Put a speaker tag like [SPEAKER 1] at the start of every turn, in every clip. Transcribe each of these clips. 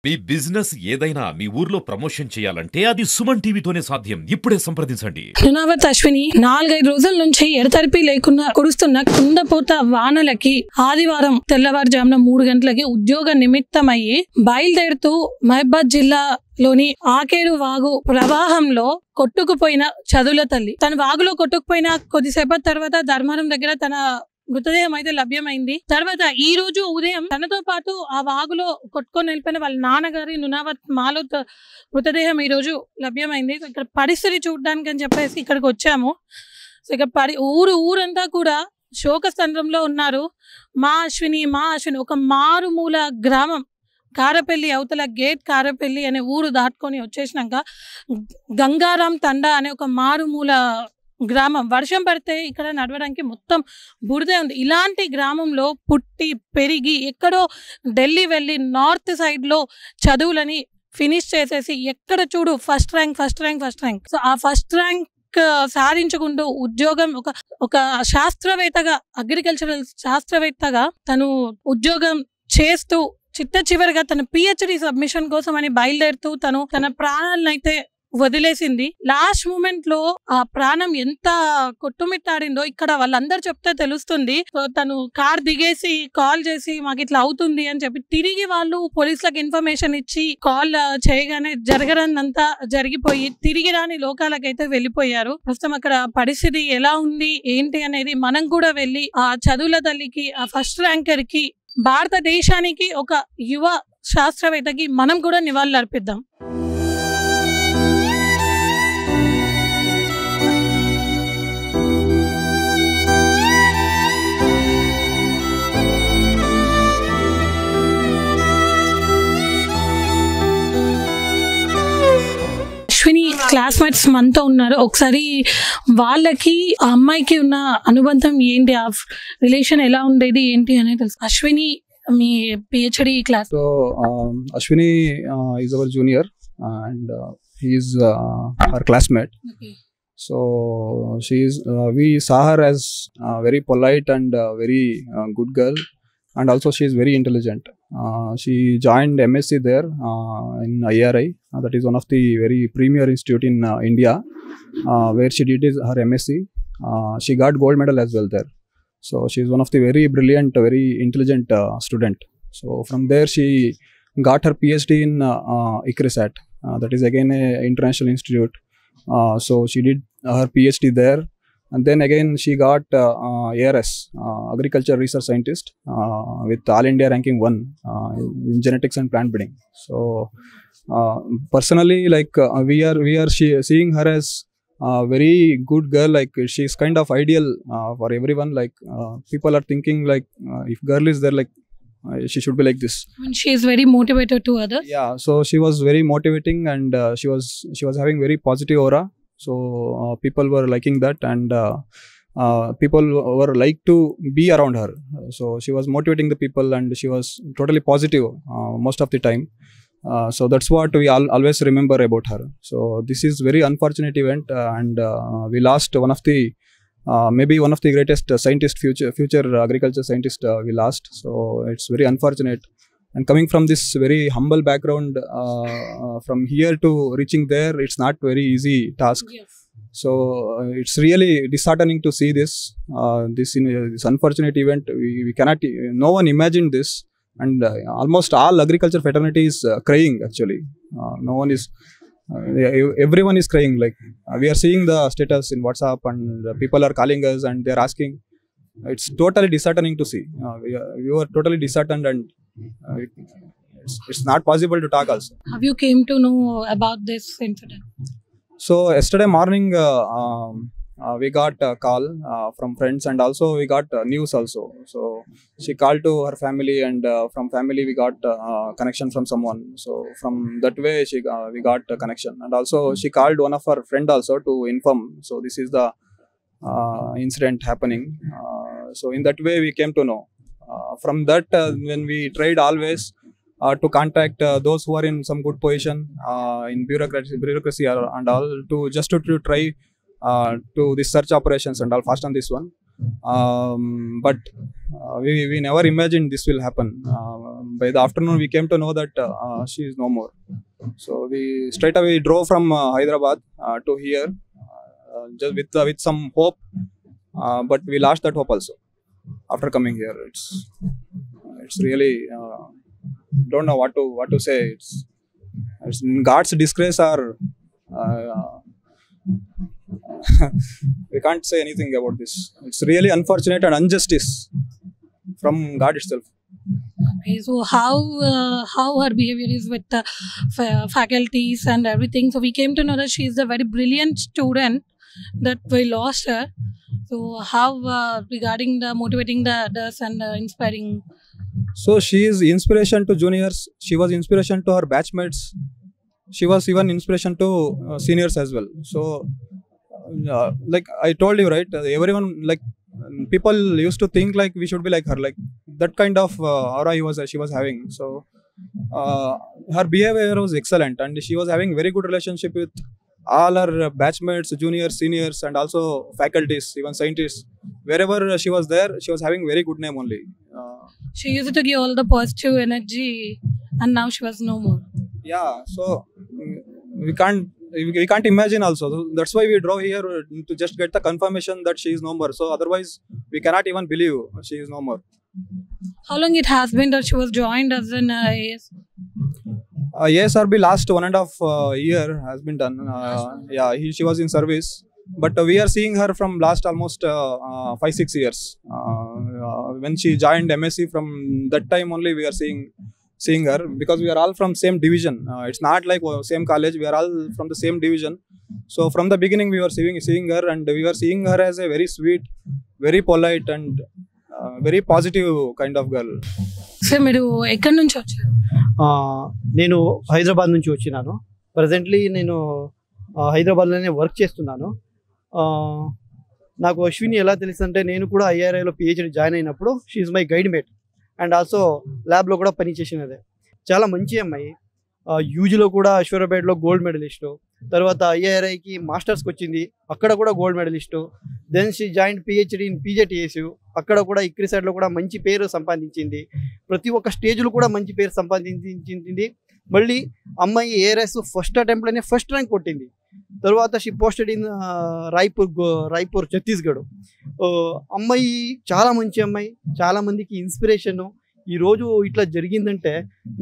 [SPEAKER 1] మీ business ఏదైనా మీ ఊర్లో promotion చేయాలంటే అది సుమన్ టీవీతోనే సాధ్యం. ఇప్పుడే సంప్రదించండి.
[SPEAKER 2] నునావత్ అశ్విని 4-5 రోజుల నుంచి ఎడతెరిపి లేకుండా కురుస్తున్న కుండపోత వానలకి ఆదివారం తెల్లవారుజామున 3 గంటలకి ఉద్యోగ నిమిత్తమయ్యి బయలుదేరుతూ మహబాద్ జిల్లాలోని ఆకేరు వాగు ప్రవాహంలో కొట్టుకుపోయిన చదువుల తల్లి. తన వాగులో కొట్టుకుపోయిన కొద్దిసేపటి తర్వాత ధర్మారం దగ్గర తన మృతదేహం అయితే లభ్యమైంది. తర్వాత ఈ రోజు ఉదయం తనతో పాటు ఆ వాగులో కొట్టుకొని వెళ్ళిపోయిన వాళ్ళ నాన్నగారి నునావత్ మాలోత్ మృతదేహం ఈ రోజు లభ్యమైంది. ఇక్కడ పరిస్థితి చూడడానికి అని చెప్పేసి ఇక్కడికి వచ్చాము. సో ఇక ఊరంతా కూడా శోకస్తంభంలో ఉన్నారు. మా అశ్విని ఒక మారుమూల గ్రామం కారపల్లి అవతల గేట్ కారపల్లి అనే ఊరు దాటుకొని వచ్చేసినాక గంగారాం తండా అనే ఒక మారుమూల గ్రామం. వర్షం పడితే ఇక్కడ నడవడానికి మొత్తం బురదే ఉంది. ఇలాంటి గ్రామంలో పుట్టి పెరిగి ఎక్కడో ఢిల్లీ వెళ్ళి నార్త్ సైడ్లో చదువులని ఫినిష్ చేసేసి ఎక్కడ చూడు ఫస్ట్ ర్యాంక్. సో ఆ ఫస్ట్ ర్యాంక్ సాధించుకుంటూ ఉద్యోగం ఒక శాస్త్రవేత్తగా అగ్రికల్చరల్ శాస్త్రవేత్తగా తను ఉద్యోగం చేస్తూ చివరిగా తన PhD సబ్మిషన్ కోసం అని బయలుదేరుతూ తన ప్రాణాలను అయితే వదిలేసింది. లాస్ట్ మూమెంట్ లో ఆ ప్రాణం ఎంత కొట్టుమిట్టాడిందో ఇక్కడ వాళ్ళందరూ చెప్తే తెలుస్తుంది. సో తను కార్ దిగేసి కాల్ చేసి మాకు ఇట్లా అవుతుంది అని చెప్పి తిరిగి వాళ్ళు పోలీసులకు ఇన్ఫర్మేషన్ ఇచ్చి కాల్ చేయగానే జరగనంతా జరిగిపోయి తిరిగి రాని లోకాలకైతే వెళ్ళిపోయారు. ప్రస్తుతం అక్కడ పరిస్థితి ఎలా ఉంది ఏంటి అనేది మనం కూడా వెళ్ళి ఆ చదువుల తల్లికి ఆ ఫస్ట్ ర్యాంకర్ కి భారతదేశానికి ఒక యువ శాస్త్రవేత్తకి మనం కూడా నివాళులు అర్పిద్దాం. అశ్విని క్లాస్మేట్స్ మనతో ఉన్నారు. ఒకసారి వాళ్ళకి ఆ అమ్మాయికి ఉన్న అనుబంధం ఏంటి, ఆ రిలేషన్ ఎలా ఉండేది ఏంటి అనేది తెలుసు. అశ్విని మీ PhD class.
[SPEAKER 3] So Ashwini is our junior and he is her classmate. So we saw her as very polite and very good girl, and also she is very intelligent. She joined MSc there in IRI. That is one of the very premier institute in India, where she did her MSc. She got gold medal as well there. So she is one of the very brilliant, very intelligent student. So from there she got her PhD in ICRISAT. That is again a international institute. So she did her PhD there. And then again she got ARS, Agriculture Research Scientist, with All India ranking 1 in genetics and plant breeding. So personally, like we are seeing her as a very good girl. Like she's kind of ideal for everyone. Like people are thinking like if girl is there, like she should be like this.
[SPEAKER 2] I mean, she is very motivated to others.
[SPEAKER 3] Yeah, so she was very motivating, and she was having very positive aura. So people were liking that, and people were like to be around her. So she was motivating the people, and she was totally positive most of the time. So that's what we always remember about her. So this is very unfortunate event, and we lost one of the maybe one of the greatest scientist, future agriculture scientist we lost. So it's very unfortunate. And coming from this very humble background, from here to reaching there, it's not very easy task.
[SPEAKER 2] Yes.
[SPEAKER 3] So it's really disheartening to see this this unfortunate event. We cannot, no one imagined this, and almost all agriculture fraternity is crying actually. No one is, everyone is crying. Like we are seeing the status in WhatsApp, and people are calling us and they are asking. It's totally disheartening to see. We were totally disheartened, and it's not possible to talk also.
[SPEAKER 2] Have you came to know about this incident?
[SPEAKER 3] So yesterday morning we got a call from friends, and also we got news also. So she called to her family, and from family we got connection from someone. So from that way we got a connection, and also she called one of her friend also to inform. So this is the incident happening. So in that way we came to know. From that when we tried always to contact those who are in some good position in bureaucracy and all, to just to try to the search operations and all fast on this one. But we never imagined this will happen. By the afternoon, we came to know that she is no more. So we straight away drove from Hyderabad to here, just with some hope, but we lost that hope also after coming here. It's really don't know what to say. It's God's disgrace, or we can't say anything about this. It's really unfortunate and injustice from God itself.
[SPEAKER 2] Okay, so how her behavior is with the faculties and everything. So we came to know that she is a very brilliant student, that we lost her. So how regarding the motivating the others and inspiring.
[SPEAKER 3] So she is inspiration to juniors. She was inspiration to her batchmates. She was even inspiration to seniors as well. So like I told you, right, everyone, like people used to think like we should be like her, like that kind of aura she was having. So her behavior was excellent, and she was having very good relationship with all her batchmates, juniors, seniors, and also faculties, even scientists. Wherever she was there, she was having very good name only.
[SPEAKER 2] She used to give all the positive energy, and now she was no more.
[SPEAKER 3] Yeah, so we can't imagine also. So that's why we drove here to just get the confirmation that she is no more. So otherwise we cannot even believe she is no more.
[SPEAKER 2] How long it has been that she was joined as an AS?
[SPEAKER 3] ASRB last 1.5 year has been done. Yeah, she was in service, but we are seeing her from last almost 5-6 years. When she joined MSc, from that time only we are seeing her, because we are all from same division. It's not like same college, we are all from the same division. So from the beginning we were seeing her, and we were seeing her as a very sweet, very polite, and very positive kind of girl.
[SPEAKER 2] So మీరు ఎక్కడి నుంచి వచ్చారు?
[SPEAKER 4] నేను హైదరాబాద్ నుంచి వచ్చినాను. Presently నేను హైదరాబాద్లోనే work చేస్తున్నాను. నాకు అశ్విని ఎలా తెలుసు అంటే, నేను కూడా ఐఆర్ఐలో పిహెచ్డి జాయిన్ అయినప్పుడు she is my guide mate, and also ల్యాబ్లో కూడా పనిచేసినదే. చాలా మంచి అమ్మాయి. యూజీలో కూడా ఐశ్వర్యాపేటలో గోల్డ్ మెడలిస్టు, తర్వాత ఐఆర్ఐకి మాస్టర్స్కి వచ్చింది, అక్కడ కూడా gold medalist. Then she join PhD in PJTS, అక్కడ కూడా ఇక్రిసైడ్లో కూడా మంచి పేరు సంపాదించింది. ప్రతి ఒక్క స్టేజ్లో కూడా మంచి పేరు సంపాదించింది. మళ్ళీ అమ్మాయి ఏఆర్ఎస్ ఫస్ట్ అటెంప్ట్లోనే ఫస్ట్ ర్యాంక్ కొట్టింది. తర్వాత she posted in Raipur Chhattisgarh. అమ్మాయి చాలా మంచి అమ్మాయి, చాలా మందికి ఇన్స్పిరేషను. ఈరోజు ఇట్లా జరిగిందంటే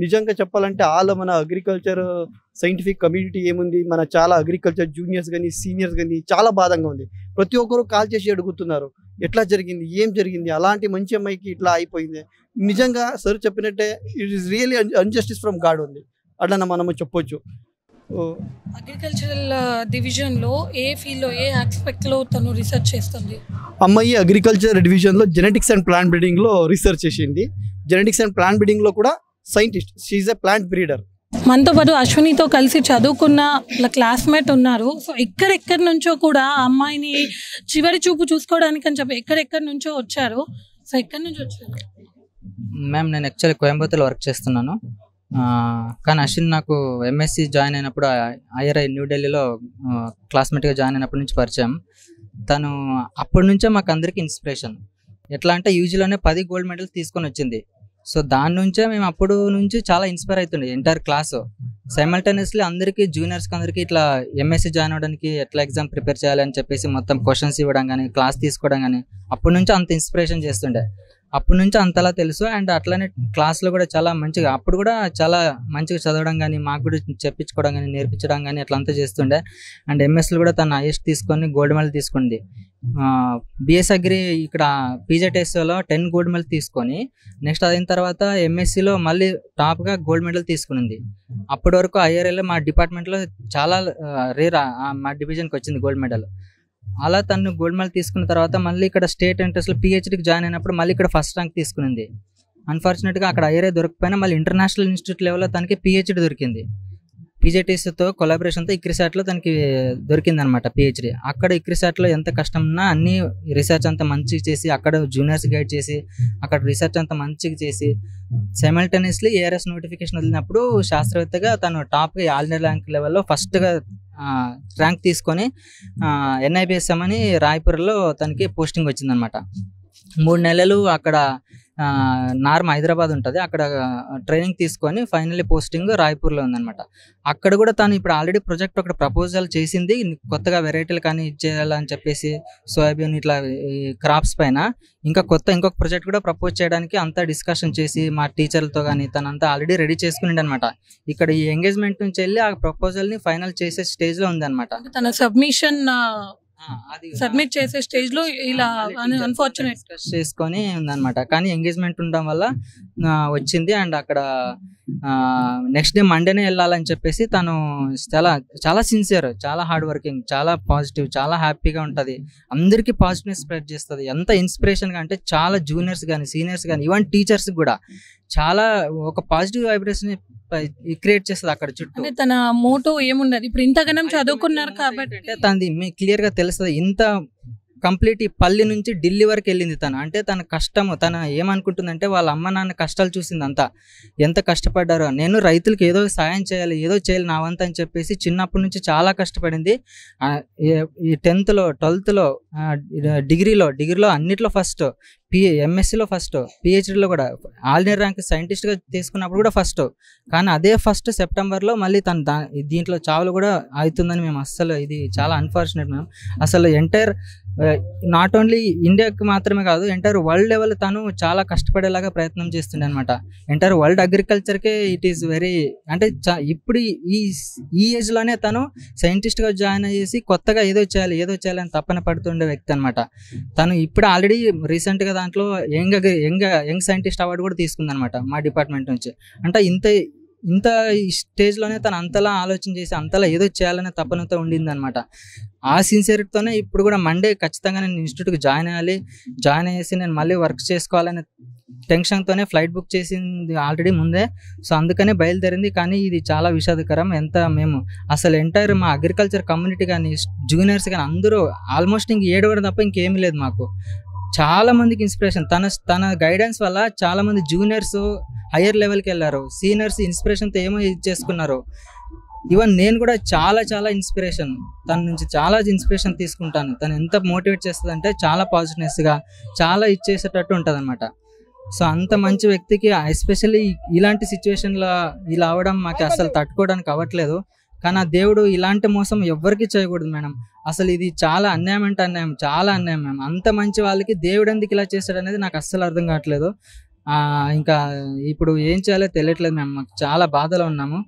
[SPEAKER 4] నిజంగా చెప్పాలంటే మన అగ్రికల్చర్ సైంటిఫిక్ కమ్యూనిటీ ఏముంది, మన చాలా అగ్రికల్చర్ జూనియర్స్ కానీ సీనియర్స్ కానీ చాలా బాధంగా ఉంది. ప్రతి ఒక్కరు కాల్ చేసి అడుగుతున్నారు ఎట్లా జరిగింది, ఏం జరిగింది, అలాంటి మంచి అమ్మాయికి ఇట్లా అయిపోయింది. నిజంగా సార్ చెప్పినట్టే it is really unjustice from God ఉంది, అట్లా మనము చెప్పొచ్చు.
[SPEAKER 2] అగ్రికల్చరల్ డివిజన్లో ఏ ఫీల్డ్లో, ఏ ఆస్పెక్ట్లో తను రీసెర్చ్ చేస్తుంది?
[SPEAKER 4] అమ్మాయి అగ్రికల్చర్ డివిజన్లో జెనెటిక్స్ అండ్ ప్లాంట్ బ్రీడింగ్లో రీసెర్చ్ చేసింది. జెనెటిక్స్ అండ్ ప్లాంట్ బ్రీడింగ్లో కూడా scientist. She is a plant breeder.
[SPEAKER 2] మనతో పాటు అశ్వినితో కలిసి చదువుకున్న వాళ్ళ క్లాస్మేట్ ఉన్నారు. సో ఎక్కడెక్కడి నుంచో కూడా అమ్మాయిని చివరి చూపు చూసుకోవడానికి అని చెప్పి ఎక్కడెక్కడి నుంచో వచ్చారు. సో ఎక్కడి నుంచి వచ్చారు?
[SPEAKER 5] మ్యామ్, నేను యాక్చువల్లీ కోయంబత్తూర్లో వర్క్ చేస్తున్నాను. కానీ అశ్విన్ నాకు ఎంఎస్సి జాయిన్ అయినప్పుడు ఐఆర్ఐ న్యూఢిల్లీలో క్లాస్మేట్గా జాయిన్ అయినప్పటి నుంచి పరిచయం. తను అప్పటి నుంచే మాకు అందరికీ ఇన్స్పిరేషన్. ఎట్లా అంటే యూజీలోనే 10 గోల్డ్ మెడల్స్ తీసుకొని వచ్చింది. సో దాని నుంచే మేము అప్పుడు నుంచి చాలా ఇన్స్పైర్ అవుతుండే ఎంటైర్ క్లాసు. సైమల్టేనియస్లీ అందరికీ జూనియర్స్కి అందరికీ ఇట్లా ఎంఎస్సి జాయిన్ అవ్వడానికి ఎట్లా ఎగ్జామ్ ప్రిపేర్ చేయాలని చెప్పేసి మొత్తం క్వశ్చన్స్ ఇవ్వడం కానీ, క్లాస్ తీసుకోవడం కానీ అప్పటి నుంచి అంత ఇన్స్పిరేషన్ చేస్తుండే. అప్పటి నుంచి అంతలా తెలుసు. అండ్ అట్లనే క్లాస్లో కూడా చాలా మంచిగా, అప్పుడు కూడా చాలా మంచిగా చదవడం కానీ, మాకు కూడా చెప్పించుకోవడం కానీ, నేర్పించడం కానీ అట్లా అంతా చేస్తుండే. అండ్ ఎంఎస్లో కూడా తను హైయెస్ట్ తీసుకొని గోల్డ్ మెడల్ తీసుకుంది. బిఎస్ అగ్రి ఇక్కడ పీజేటీఎస్లో 10 గోల్డ్ మెడల్ తీసుకొని నెక్స్ట్ అయిన తర్వాత ఎంఎస్సిలో మళ్ళీ టాప్గా గోల్డ్ మెడల్ తీసుకునింది. అప్పటి వరకు ఐఆర్ఐలో మా డిపార్ట్మెంట్లో చాలా రేర్ మా డివిజన్కి వచ్చింది గోల్డ్ మెడల్. అలా తను గోల్డ్ మెడల్ తీసుకున్న తర్వాత మళ్ళీ ఇక్కడ స్టేట్ ఎంట్రన్స్లో పిహెచ్డీకి జాయిన్ అయినప్పుడు మళ్ళీ ఇక్కడ ఫస్ట్ ర్యాంక్ తీసుకునింది. అన్ఫార్చునేట్గా అక్కడ ఐఆర్ఐ దొరకపోయినా మళ్ళీ ఇంటర్నేషనల్ ఇన్స్టిట్యూట్ లెవెల్లో తనకి పిహెచ్డీ దొరికింది. పీజేటీఎస్తో కొలాబరేషన్తో ఇక్రిసాట్లో తనకి దొరికిందనమాట పిహెచ్డీ. అక్కడ ఇక్రిసాట్లో ఎంత కష్టం ఉన్నా అన్ని రీసెర్చ్ అంతా మంచిగా చేసి, అక్కడ జూనియర్స్ గైడ్ చేసి, అక్కడ రీసెర్చ్ అంతా మంచిగా చేసి, సైమల్టేనియస్లీ ఏఆర్ఎస్ నోటిఫికేషన్ వదిలినప్పుడు శాస్త్రవేత్తగా తను టాప్గా ఆల్ ఇండియా ర్యాంక్ లెవెల్లో ఫస్ట్గా ర్యాంక్ తీసుకొని NIBSM అని రాయ్పూర్లో తనకి పోస్టింగ్ వచ్చిందనమాట. 3 నెలలు అక్కడ నార్మ్ హైదరాబాద్ ఉంటుంది, అక్కడ ట్రైనింగ్ తీసుకొని ఫైనల్లీ పోస్టింగ్ రాయ్పూర్లో ఉందన్నమాట. అక్కడ కూడా తను ఇప్పుడు ఆల్రెడీ ప్రాజెక్ట్ ఒకటి ప్రపోజల్ చేసింది, కొత్తగా వెరైటీలు కానీ ఇచ్చేయాలని చెప్పేసి సోయాబీన్ ఇట్లా క్రాప్స్ పైన ఇంకొక ప్రాజెక్ట్ కూడా ప్రపోజ్ చేయడానికి అంతా డిస్కషన్ చేసి మా టీచర్లతో కానీ తనంతా ఆల్రెడీ రెడీ చేసుకుని అనమాట. ఇక్కడ ఈ ఎంగేజ్మెంట్ నుంచి వెళ్ళి ఆ ప్రపోజల్ని ఫైనల్ చేసే స్టేజ్లో ఉందన్నమాట.
[SPEAKER 2] తన సబ్మిట్ చేసే స్టేజ్ లో ఇలా అన్ఫార్చునేట్
[SPEAKER 5] చేసుకొని ఉందన్నమాట. కానీ ఎంగేజ్మెంట్ ఉండడం వల్ల వచ్చింది. అండ్ అక్కడ నెక్స్ట్ డే మండేనే వెళ్ళాలని చెప్పేసి తను చాలా సిన్సియర్, చాలా హార్డ్ వర్కింగ్, చాలా పాజిటివ్, చాలా హ్యాపీగా ఉంటుంది, అందరికీ పాజిటివ్నెస్ స్ప్రెడ్ చేస్తుంది. ఎంత ఇన్స్పిరేషన్గా అంటే చాలా జూనియర్స్ కానీ సీనియర్స్ కానీ ఈవెన్ టీచర్స్ కూడా చాలా ఒక పాజిటివ్ వైబ్రేషన్ క్రియేట్ చేస్తుంది అక్కడ చుట్టూ.
[SPEAKER 2] తన మోటో ఏముండదు, ఇప్పుడు ఇంతగానం చదువుకున్నారు కాబట్టి
[SPEAKER 5] అంటే తనది మీకు క్లియర్ గా తెలుస్తుంది. ఇంత కంప్లీట్ ఈ పల్లి నుంచి ఢిల్లీ వరకు వెళ్ళింది తను. అంటే తన కష్టము, తన ఏమనుకుంటుందంటే వాళ్ళ అమ్మ నాన్న కష్టాలు చూసింది అంతా, ఎంత కష్టపడ్డారో. నేను రైతులకు ఏదో సాయం చేయాలి, ఏదో చేయాలి నా వంత అని చెప్పేసి చిన్నప్పటి నుంచి చాలా కష్టపడింది. ఈ 10th లో 12th లో డిగ్రీలో అన్నిట్లో ఫస్ట్, MScలో ఫస్ట్, PhDలో కూడా ఆల్ ఇండియా ర్యాంక్ సైంటిస్ట్గా తీసుకున్నప్పుడు కూడా ఫస్ట్. కానీ అదే ఫస్ట్ సెప్టెంబర్లో మళ్ళీ తను దీంట్లో చావులు కూడా అవుతుందని మేము అస్సలు, ఇది చాలా అన్ఫార్చునేట్ మేము. అసలు ఎంటైర్ నాట్ ఓన్లీ ఇండియాకి మాత్రమే కాదు, ఎంటైర్ వరల్డ్ లెవెల్ తను చాలా కష్టపడేలాగా ప్రయత్నం చేస్తుండే అనమాట. ఎంటైర్ వరల్డ్ అగ్రికల్చర్కే ఇట్ ఈస్ వెరీ, అంటే ఇప్పుడు ఈ ఏజ్లోనే తను సైంటిస్ట్గా జాయిన్ అయ్యేసి కొత్తగా ఏదో చేయాలి అని తప్పన పడుతుండే వ్యక్తి అనమాట. తను ఇప్పుడు ఆల్రెడీ రీసెంట్గా దాంట్లో యంగ్ సైంటిస్ట్ అవార్డు కూడా తీసుకుందనమాట మా డిపార్ట్మెంట్ నుంచి. అంటే ఇంత స్టేజ్లోనే తను అంతలా ఆలోచన చేసి అంతలా ఏదో చేయాలనే తపనతో ఉండింది అనమాట. ఆ సిన్సియరిటీతోనే ఇప్పుడు కూడా మండే ఖచ్చితంగా నేను ఇన్స్టిట్యూట్కి జాయిన్ అయ్యేసి నేను మళ్ళీ వర్క్ చేసుకోవాలనే టెన్షన్తోనే ఫ్లైట్ బుక్ చేసింది ఆల్రెడీ ముందే. సో అందుకనే బయలుదేరింది. కానీ ఇది చాలా విషాదకరం. మేము అసలు ఎంటైర్ మా అగ్రికల్చర్ కమ్యూనిటీ కానీ జూనియర్స్ కానీ అందరూ ఆల్మోస్ట్ ఏడవడం తప్ప ఇంకేమీ లేదు మాకు. చాలా మందికి ఇన్స్పిరేషన్ తన గైడెన్స్ వల్ల చాలా మంది జూనియర్స్ హయ్యర్ లెవెల్కి వెళ్ళారు, సీనియర్స్ ఇన్స్పిరేషన్తో ఏమో ఇది చేసుకున్నారు. ఈవెన్ నేను కూడా చాలా ఇన్స్పిరేషన్ తన నుంచి చాలా ఇన్స్పిరేషన్ తీసుకుంటాను. తను ఎంత మోటివేట్ చేస్తుంది అంటే చాలా పాజిటివ్నెస్గా, చాలా ఇచ్చేసేటట్టు ఉంటుంది అనమాట. సో అంత మంచి వ్యక్తికి ఎస్పెషల్లీ ఇలాంటి సిచ్యువేషన్లో ఇలా అవడం మాకు అసలు తట్టుకోవడానికి అవ్వట్లేదు. కానీ ఆ దేవుడు ఇలాంటి మోసం ఎవ్వరికి చేయకూడదు మేడం. అసలు ఇది చాలా అన్యాయం అంటే అన్యాయం, చాలా అన్యాయం మేడం. అంత మంచి వాళ్ళకి దేవుడు ఎందుకు ఇలా చేశాడు అనేది నాకు అస్సలు అర్థం కావట్లేదు. ఇంకా ఇప్పుడు ఏం చేయాలో తెలియట్లేదు మేము. మాకు చాలా బాధలో ఉన్నాము,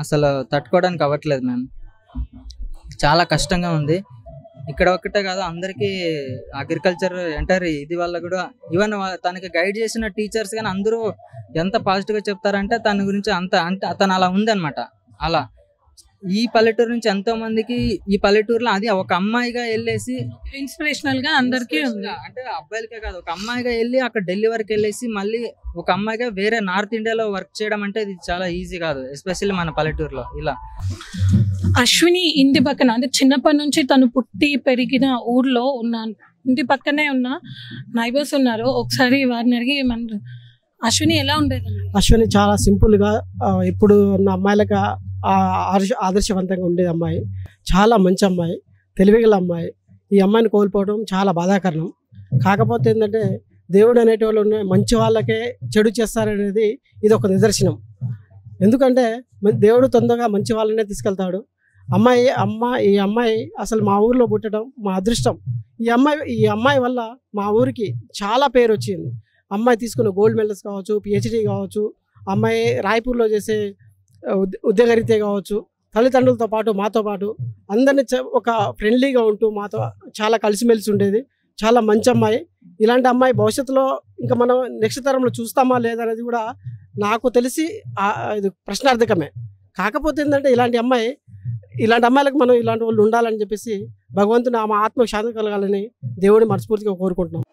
[SPEAKER 5] అసలు తట్టుకోవడానికి అవ్వట్లేదు మేము. చాలా కష్టంగా ఉంది. ఇక్కడ ఒక్కటే కాదు, అందరికీ అగ్రికల్చర్ ఎంటైర్ ఇది వల్ల కూడా ఈవెన్ తనకి గైడ్ చేసిన టీచర్స్ కానీ అందరూ ఎంత పాజిటివ్గా చెప్తారంటే తన గురించి తను అలా ఉందన్నమాట. అలా ఈ పల్లెటూరు నుంచి ఎంతో మందికి, ఈ పల్లెటూరులో అది ఒక అమ్మాయిగా వెళ్ళేసి
[SPEAKER 2] ఇన్స్పిరేషనల్ గా అందరికీ ఉంది.
[SPEAKER 5] అంటే అబ్బాయిలకే కాదు, ఒక అమ్మాయిగా వెళ్ళి అక్కడ ఢిల్లీ వరకు వెళ్ళేసి మళ్ళీ ఒక అమ్మాయిగా వేరే నార్త్ ఇండియాలో వర్క్ చేయడం అంటే ఇది చాలా ఈజీ కాదు, ఎస్పెషల్లీ మన పల్లెటూరులో. ఇలా
[SPEAKER 2] అశ్విని ఇంటి పక్కన, అంటే చిన్నప్పటి నుంచి తను పుట్టి పెరిగిన ఊర్లో ఉన్న ఇంటి పక్కనే ఉన్న నైబర్స్ ఉన్నారు. ఒకసారి వారిని అడిగి మన అశ్విని ఎలా ఉండేది?
[SPEAKER 6] అశ్విని చాలా సింపుల్గా, ఇప్పుడు ఉన్న అమ్మాయిలకు ఆదర్శవంతంగా ఉండేది అమ్మాయి. చాలా మంచి అమ్మాయి, తెలివిగల అమ్మాయి. ఈ అమ్మాయిని కోల్పోవడం చాలా బాధాకరణం. కాకపోతే ఏంటంటే దేవుడు అనేటి వాళ్ళు మంచి వాళ్ళకే చెడు చేస్తారనేది ఇది ఒక నిదర్శనం. ఎందుకంటే దేవుడు తొందరగా మంచి వాళ్ళనే తీసుకెళ్తాడు. ఈ అమ్మాయి అసలు మా ఊరిలో పుట్టడం మా అదృష్టం. ఈ అమ్మాయి వల్ల మా ఊరికి చాలా పేరు వచ్చింది. అమ్మాయి తీసుకున్న గోల్డ్ మెడల్స్ కావచ్చు, PhD కావచ్చు, అమ్మాయి రాయ్పూర్లో చేసే ఉద్యోగరీత్యా కావచ్చు, తల్లిదండ్రులతో పాటు మాతో పాటు అందరినీ ఒక ఫ్రెండ్లీగా ఉంటూ మాతో చాలా కలిసిమెలిసి ఉండేది. చాలా మంచి అమ్మాయి. ఇలాంటి అమ్మాయి భవిష్యత్తులో ఇంకా మనం నెక్స్ట్ తరంలో చూస్తామా లేదనేది కూడా నాకు తెలిసి ఇది ప్రశ్నార్థకమే. కాకపోతే ఏంటంటే ఇలాంటి అమ్మాయిలకు మనం ఇలాంటి వాళ్ళు ఉండాలని చెప్పేసి భగవంతుని ఆమె ఆత్మకు శాంతి కలగాలని దేవుడిని మనస్ఫూర్తిగా కోరుకుంటున్నాం.